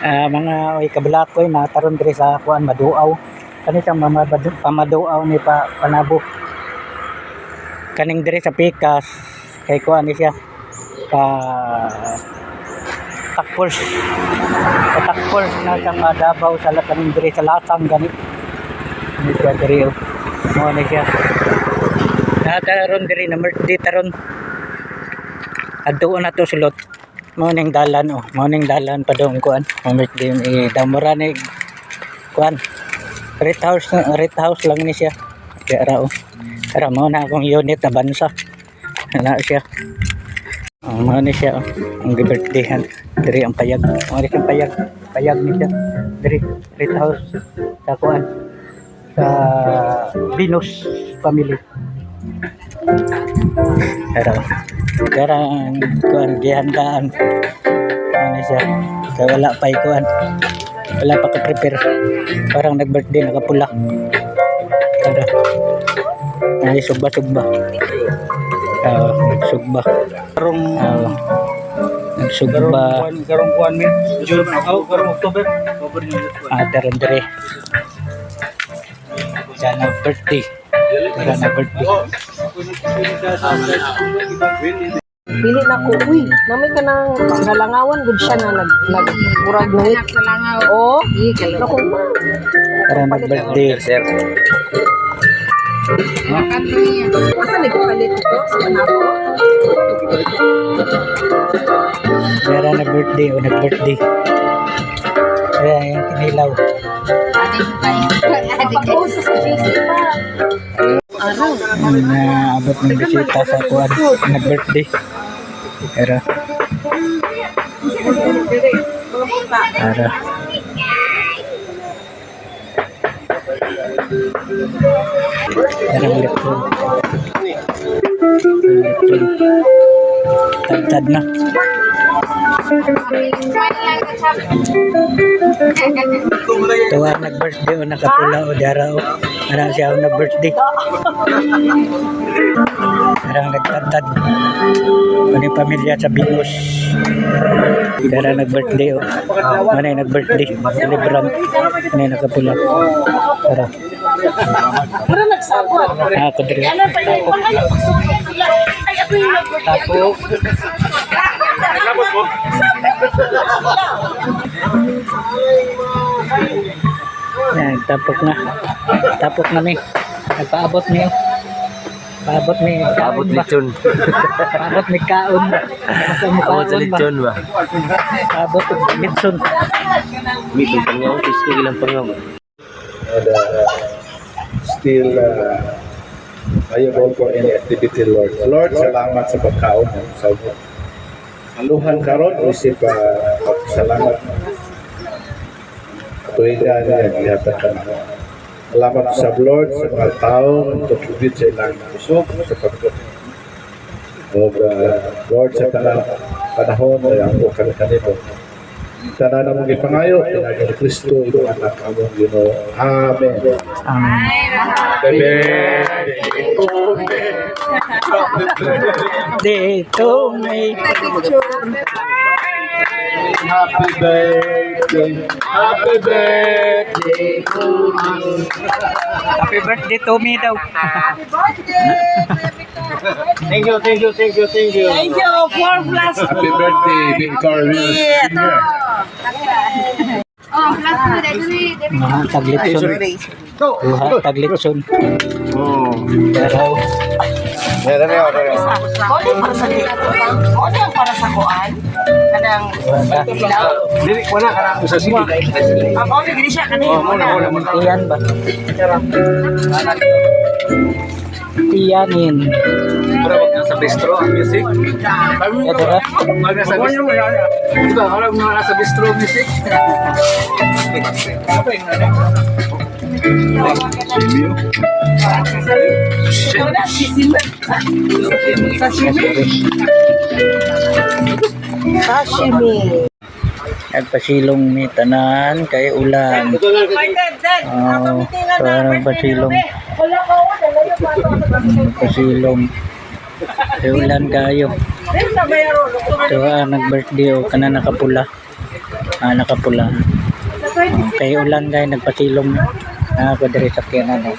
Mga oy kabalakoy na taron diri sa kuan Maduaw. Kani kang pamaduaw ni Panabo. Kaning diri sa Pikas kay kuan ni siya ka takpol na sa Davao sa kaning diri sa Lasang gani. Ni siya diri mo ni siya. Taron diri na merdi taron. Adto na to sulot. Morning dalan morning dalan pa dong kuan mamit din damura ni kuan rent house lang ni siya kaya para mo na akong unit na bansa na siya mo ni siya ang birthdayhan diri ang payag payag ni siya diri rent house sa kuan sa Venus family karang kuan gihandaan ano siya kaya wala pa ikuan wala pa ka-prepare parang nag-birthday nakapula kada ay sugba sugba karong karong kuan mi June karong October taron dire sana birthday karang birthday Pili na ko, uy, namay ka ng panggalangawan, good siya na nagmurag ng it. Oo, naku ma. Para nag-birthday. Masa may kapalit ito sa Panabo? Para nag-birthday. Kaya yung kinilaw. Napag-post sa GC pa. Naabot ng bisita sa kuwan nag-birthday pero electron tad na tuwa nag-birthday o nakapula o dara o parang siya ang nag-birthday parang nagtantad ano yung pamilya sa Venus parang nag-birthday o ano yung nag-birthday celebrant ano yung nakapula parang ako diri tapos yan, tapok na mi nagpaabot ni lechon paabot ni kaon abot sa lechon ba paabot lechon may pangaw isko ilang pangaw still available for any activity, Lord. Lord, salamat sa pagkaon sa aluhan karon isip salamat tuigan niya ihatag ka. Salamat sa Lord sa mga tao contribute sa ilang pusok sa Lord sa kanang panahon ay ang kanimo. Tanan na mong ipangayo ni Kristo ito anak among Ginoo. Amen. Day to me. Happy birthday to you. Happy birthday to me daw. Thank you. Thank you, 4 plus. Happy birthday, Vicar Jr. Oh, plus 2, Mga taglitson. Taglitson. Pero para sa kuan. Kadang ilaw. Dili wala ka na sa sige. Ako gini siya kanina. iyan ba? Iyanin. para wag na sa bistro ang music Ito ba? wag na sa bistro ito harap na sa bistro music Sashimi. Nagpasilong ni tanan kay ulan. Parang pasilong. Pasilong. Kay ulan kayo. Ito nag-birthday o kana nakapula. nakapula. Kay ulan guys, nagpasilong na. Ako diri sa kiyanan eh.